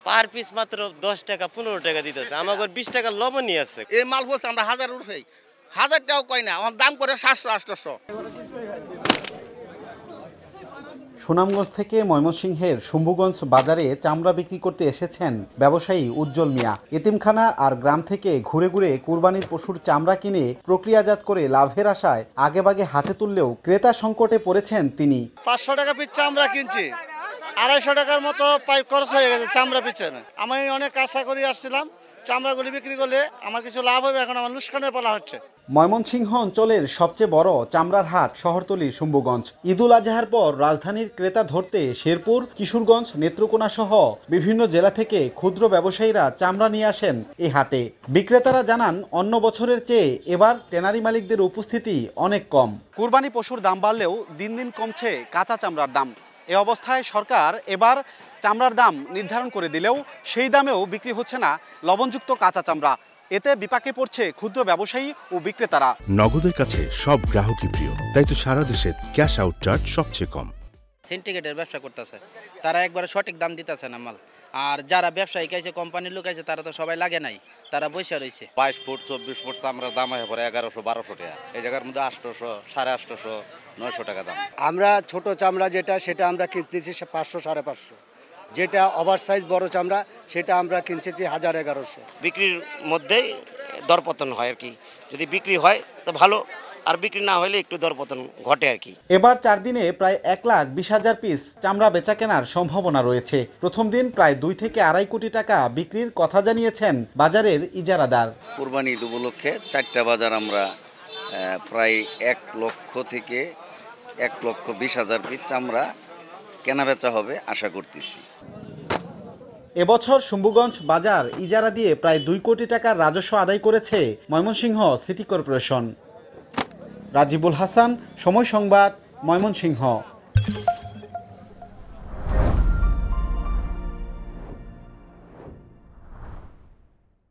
Per piece মাত্র 10 টাকা 15 টাকা দিতেছে, আমাদের 20 টাকা লবণই আছে। এই মাল বলছে আমরা 1000 উঠাই, 1000 টাকাও কয় না, আমার দাম করে 700-800। সুনামগঞ্জ থেকে ময়মনসিংহের শম্ভুগঞ্জ বাজারে চামড়া বিক্রি করতে এসেছেন ব্যবসায়ী উজ্জ্বল মিয়া। এতিমখানা আর গ্রাম থেকে ঘুরে ঘুরে কুরবানির পশুর চামড়া কিনে প্রক্রিয়াজাত করে লাভের আশায় আগেভাগে হাটে তুললেও ক্রেতা সংকটে পড়েছেন তিনি। 500 টাকা পিস চামড়া কিনছি, 250 টাকার মতো পাইপ খরচ হয়ে গেছে চামড়া পিছনে। আমি অনেক আশা করে আসছিলাম চামড়াগুলি বিক্রি করলে আমার কিছু লাভ হবে, এখন আমার লুস্কানের পালা হচ্ছে। ময়মনসিংহ অঞ্চলের সবচেয়ে বড় চামড়ার হাট শহরতলি শম্ভুগঞ্জ। ঈদুল আজহার পর রাজধানীর ক্রেতা ধরতে শেরপুর, কিশোরগঞ্জ, নেত্রকোনা সহ বিভিন্ন জেলা থেকে ক্ষুদ্র ব্যবসায়ীরা চামড়া নিয়ে আসেন এই হাটে। বিক্রেতারা জানান অন্য বছরের চেয়ে এবার ট্যানারি মালিকদের উপস্থিতি অনেক কম। কুরবানি পশুর দাম বাড়লেও দিন দিন কমছে কাঁচা চামড়ার দাম। এ অবস্থায় সরকার এবার চামড়ার দাম নির্ধারণ করে দিলেও সেই দামেও বিক্রি হচ্ছে না লবণযুক্ত কাঁচা চামড়া। এতে বিপাকে পড়ছে ক্ষুদ্র ব্যবসায়ী ও বিক্রেতারা। নগদের কাছে সব গ্রাহকই প্রিয়, তাই তো সারা দেশে ক্যাশ আউট চার্জ সবচেয়ে কম। সিন্ডিকেটের ব্যবসা করতেছে, তারা একবারে সঠিক দাম দিতেছে না মাল। আর যারা ব্যবসায়ী আছে, কোম্পানির লোক আছে, তারা তো সবাই লাগে নাই, তারা বসে রয়েছে। 22 ফুট 24 ফুট চামড়ার দাম হয়ে পড়ে 1100-1200 টাকা, এই জায়গার মধ্যে 800, 850, 900 টাকা দাম। আমরা ছোট চামড়া সেটা আমরা কিনতেছি 500-550, যেটা ওভারসাইজ বড় চামড়া সেটা আমরা কিনতেছি 1000-1100। বিক্রির মধ্যেই দরপতন হয় আর কি, যদি বিক্রি হয় তো ভালো, আর বিক্রি না হলে একটু দরপতন ঘটে আর কি। এবার 4 দিনে প্রায় 1,20,000 পিস চামড়া বেচা কেনার সম্ভাবনা রয়েছে। প্রথম দিন প্রায় 2 থেকে 2.5 কোটি টাকা বিক্রির কথা জানিয়েছেন বাজারের ইজারাদার। কুরবানি ঈদ উপলক্ষে 4টা বাজার আমরা প্রায় 1 লক্ষ থেকে 1,20,000 পিস চামড়া কেনা বেচা হবে আশা করতেছি। এবছর শম্ভুগঞ্জ বাজার ইজারা দিয়ে প্রায় 2 কোটি টাকার রাজস্ব আদায় করেছে ময়মনসিংহ সিটি কর্পোরেশন। রাজিবুল হাসান, সময় সংবাদ, ময়মনসিংহ।